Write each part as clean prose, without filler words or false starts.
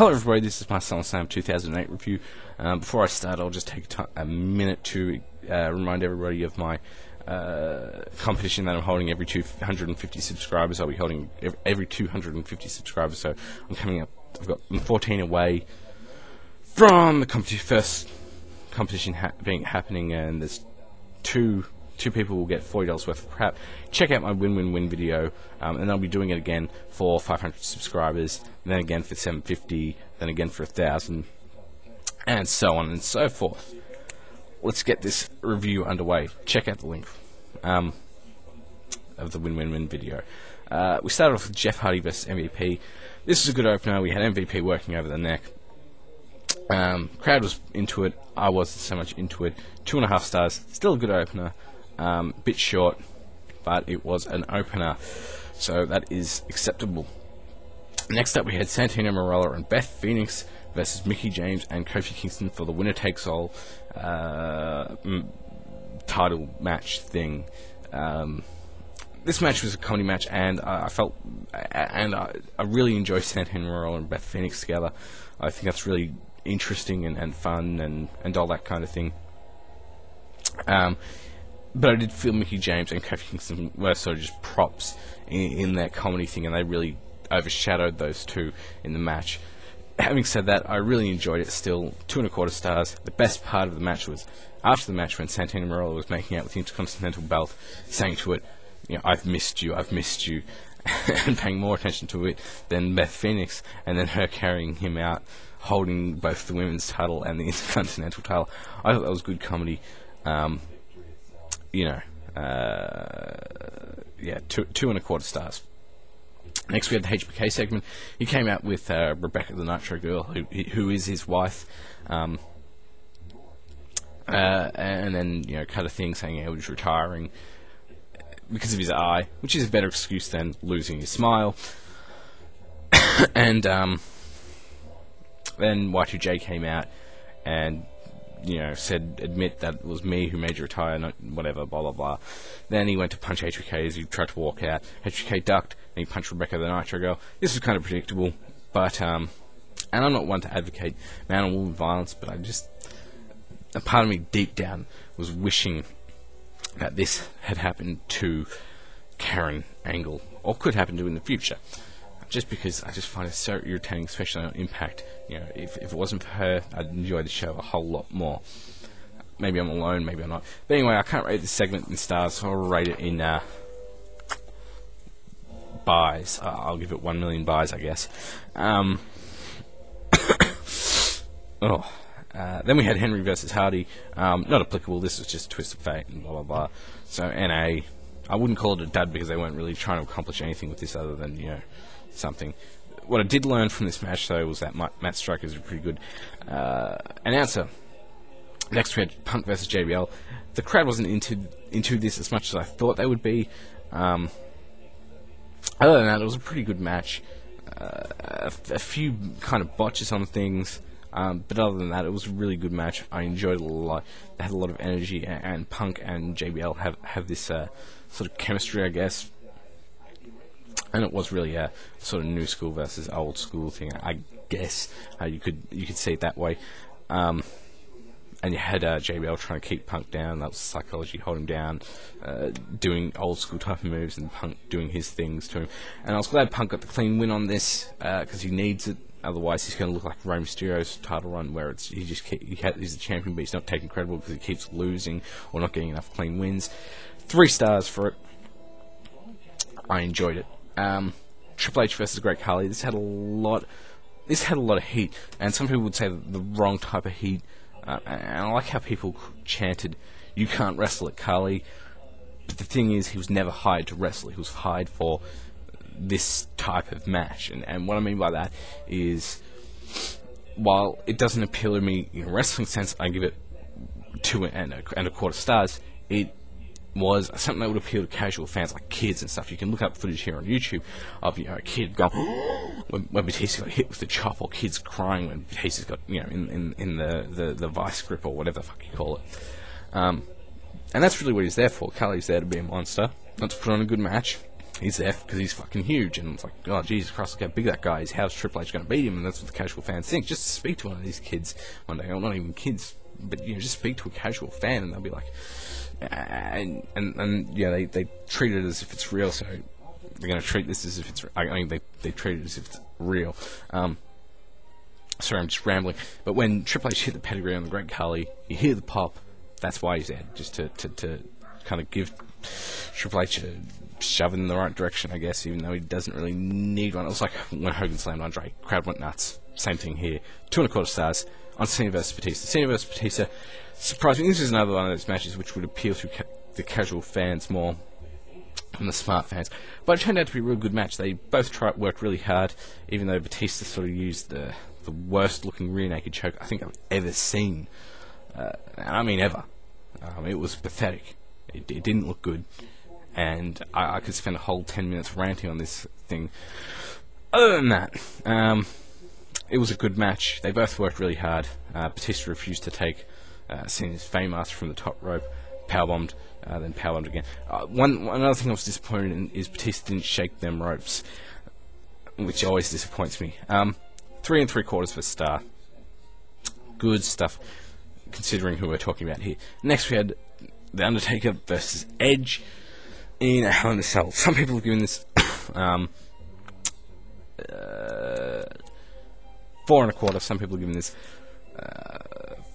Hello everybody, this is my SummerSlam 2008 review. Before I start, I'll just take a minute to remind everybody of my competition that I'm holding every 250 subscribers. I'll be holding every 250 subscribers, so I'm coming up, I've got 14 away from the first competition happening, and there's two people will get $40 worth of crap. Check out my win-win-win video, and I'll be doing it again for 500 subscribers, then again for 750, then again for 1,000, and so on and so forth. Let's get this review underway. Check out the link of the win-win-win video. We started off with Jeff Hardy versus MVP. This was a good opener. We had MVP working over the neck. Crowd was into it. I wasn't so much into it. 2.5 stars. Still a good opener. Bit short, but it was an opener, so that is acceptable. Next up, we had Santino, Marella, and Beth Phoenix versus Mickie James and Kofi Kingston for the winner-takes-all title match thing. This match was a comedy match, and I really enjoy Santino, Marella, and Beth Phoenix together. I think that's really interesting and fun and all that kind of thing. But I did feel Mickie James and Kofi Kingston were sort of just props in their comedy thing, and they really overshadowed those two in the match. Having said that, I really enjoyed it still. 2.25 stars. The best part of the match was after the match when Santino Marella was making out with the Intercontinental belt, saying to it, you know, I've missed you, and paying more attention to it than Beth Phoenix, and then her carrying him out, holding both the women's title and the Intercontinental title. I thought that was good comedy. Yeah, 2.25 stars. Next, we had the HBK segment. He came out with Rebecca, the Nitro Girl, who is his wife, and then cut a thing saying he was retiring because of his eye, which is a better excuse than losing his smile. And then Y2J came out and admit that it was me who made you retire, whatever, blah, blah, blah. Then he went to punch HBK as he tried to walk out. HBK ducked, and he punched Rebecca, the Nitro Girl. This was kind of predictable, but, and I'm not one to advocate man-on-woman violence, but a part of me deep down was wishing that this had happened to Karen Angle, or could happen to in the future. Just because I just find it so irritating, especially on Impact. If it wasn't for her, I'd enjoy the show a whole lot more. Maybe I'm alone, maybe I'm not. But anyway, I can't rate this segment in stars, so I'll rate it in buys. I'll give it 1 million buys, I guess. Then we had Henry versus Hardy. Not applicable. This was just a twist of fate and blah blah blah. So NA. I wouldn't call it a dud because they weren't really trying to accomplish anything with this other than something. What I did learn from this match, though, was that Matt Striker is a pretty good announcer. Next, we had Punk versus JBL. The crowd wasn't into this as much as I thought they would be. Other than that, it was a pretty good match. A few kind of botches on things, but other than that, it was a really good match. I enjoyed it a lot. They had a lot of energy, and Punk and JBL have this sort of chemistry, I guess. And it was really a sort of new school versus old school thing, I guess. You could see it that way. And you had JBL trying to keep Punk down. That was psychology, hold him down, doing old school type of moves, and Punk doing his things to him. And I was glad Punk got the clean win on this because he needs it. Otherwise, he's going to look like Rey Mysterio's title run, where he's the champion, but he's not taking credit because he keeps losing or not getting enough clean wins. 3 stars for it. I enjoyed it. Triple H versus Great Khali. This had a lot of heat, and some people would say the wrong type of heat. And I like how people chanted, "You can't wrestle at Khali." But the thing is, he was never hired to wrestle. He was hired for this type of match. And what I mean by that is, while it doesn't appeal to me in a wrestling sense, I give it 2.25 stars. It was something that would appeal to casual fans like kids and stuff. You can look up footage here on YouTube of a kid going when Batista got hit with the chop, or kids crying when Batista got in the vice grip or whatever the fuck you call it. And that's really what he's there for. Khali's there to be a monster, not to put on a good match. he's there because he's fucking huge, and it's like, oh Jesus Christ, look how big that guy is. How's Triple H going to beat him? And that's what the casual fans think. Just speak to one of these kids one day, or not even kids, but just speak to a casual fan, and they'll be like, and they treat it as if it's real. So they're going to treat this as if it's. I mean, they treat it as if it's real. Sorry, I'm just rambling. But when Triple H hit the pedigree on the Great Khali, you hear the pop. That's why he's there, just to kind of give Triple H a shove in the right direction, I guess, even though he doesn't really need one. It was like when Hogan slammed Andre, crowd went nuts. Same thing here. 2.25 stars on Cena vs Batista. Cena vs Batista, surprisingly, this is another one of those matches which would appeal to the casual fans more than the smart fans. But it turned out to be a real good match. They both worked really hard, even though Batista sort of used the worst looking rear naked choke I think I've ever seen. I mean ever. It was pathetic. It didn't look good. And I could spend a whole 10 minutes ranting on this thing. Other than that, it was a good match. They both worked really hard. Batista refused to take Cena's Famemaster from the top rope, powerbombed, then powerbombed again. Another thing I was disappointed in is Batista didn't shake them ropes, which always disappoints me. 3 3/4 for a star. Good stuff, considering who we're talking about here. Next we had The Undertaker versus Edge in a Hell in a Cell. Some people have given this 4 1/4. Some people have given this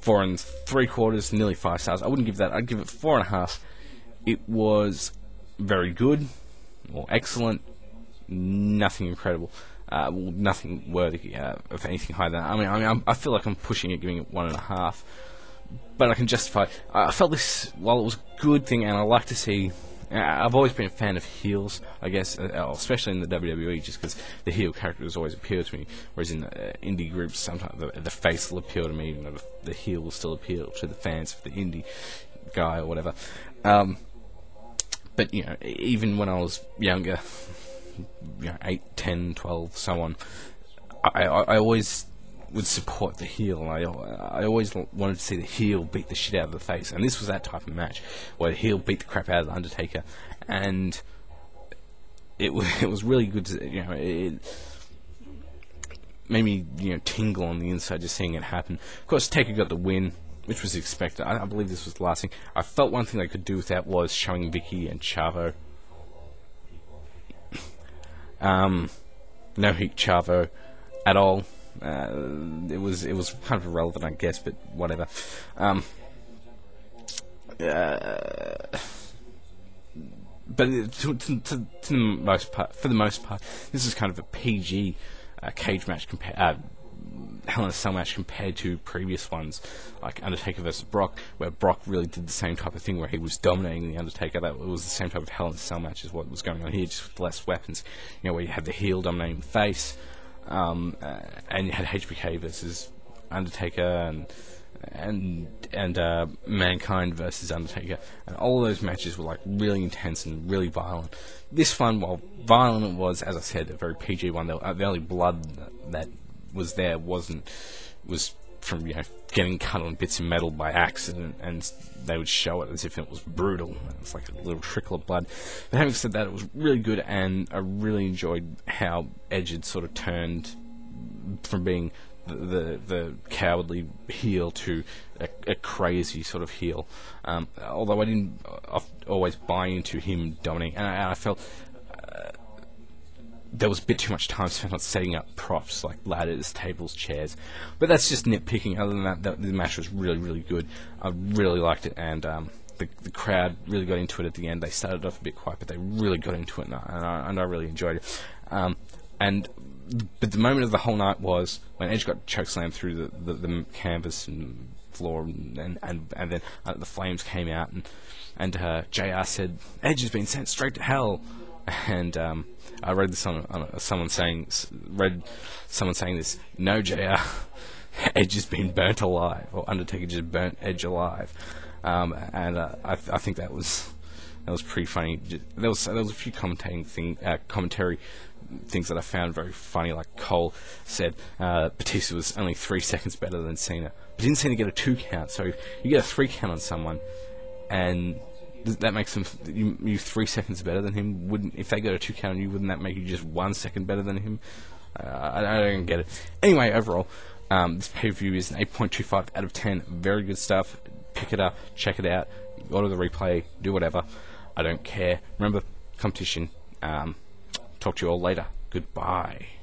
4 3/4, nearly 5 stars. I wouldn't give that. I'd give it 4.5. It was very good or excellent. Nothing incredible. Nothing worthy of anything higher than that. I mean, I feel like I'm pushing it, giving it 1.5. But I can justify. I felt this, while it was a good thing, and I like to see. I've always been a fan of heels, I guess, especially in the WWE, just because the heel characters always appeal to me. Whereas in indie groups, sometimes the face will appeal to me, even though the heel will still appeal to the fans of the indie guy or whatever. But even when I was younger, 8, 10, 12, so on, I always would support the heel. I always wanted to see the heel beat the shit out of the face, and this was that type of match where the heel beat the crap out of the Undertaker, and it was really good. It made me tingle on the inside just seeing it happen. Of course, Taker got the win, which was expected. I believe this was the last thing. I felt one thing they could do with that was showing Vicky and Chavo. No heat Chavo at all. It was kind of irrelevant, I guess, but whatever. But to the most part, for the most part, this is kind of a PG cage match Hell in a Cell match compared to previous ones like Undertaker vs Brock, where Brock really did the same type of thing where he was dominating the Undertaker. That was the same type of Hell in a Cell match as what was going on here, just with less weapons. Where you had the heel dominating the face, and you had HBK versus Undertaker and Mankind versus Undertaker, and all of those matches were like really intense and really violent. This one, while violent it was, as I said, a very PG one. The only blood that was there was from getting cut on bits of metal by accident, and they would show it as if it was brutal. It's like a little trickle of blood. But having said that, it was really good, and I really enjoyed how Edge had sort of turned from being the cowardly heel to a crazy sort of heel. Although I didn't always buy into him dominating, and I felt there was a bit too much time spent on setting up props like ladders, tables, chairs. But that's just nitpicking. Other than that, the match was really, really good. I really liked it, and the crowd really got into it at the end. They started off a bit quiet, but they really got into it, and I really enjoyed it. But the moment of the whole night was when Edge got chokeslammed through the canvas and floor, and then the flames came out, and JR said, "Edge has been sent straight to hell." And I read this on someone saying this. No, JR, Edge has been burnt alive, or Undertaker just burnt Edge alive. And I think that was pretty funny. There was a few commentary things that I found very funny. Like Cole said, Batista was only 3 seconds better than Cena, but didn't Cena get a 2 count? So you get a 3 count on someone, and that makes them you 3 seconds better than him? Wouldn't, if they go to 2 count on you, wouldn't that make you just 1 second better than him? I don't get it. Anyway, overall, this pay-per-view is an 8.25 out of 10. Very good stuff. Pick it up, check it out, go to the replay, do whatever. I don't care. Remember, competition. Talk to you all later. Goodbye.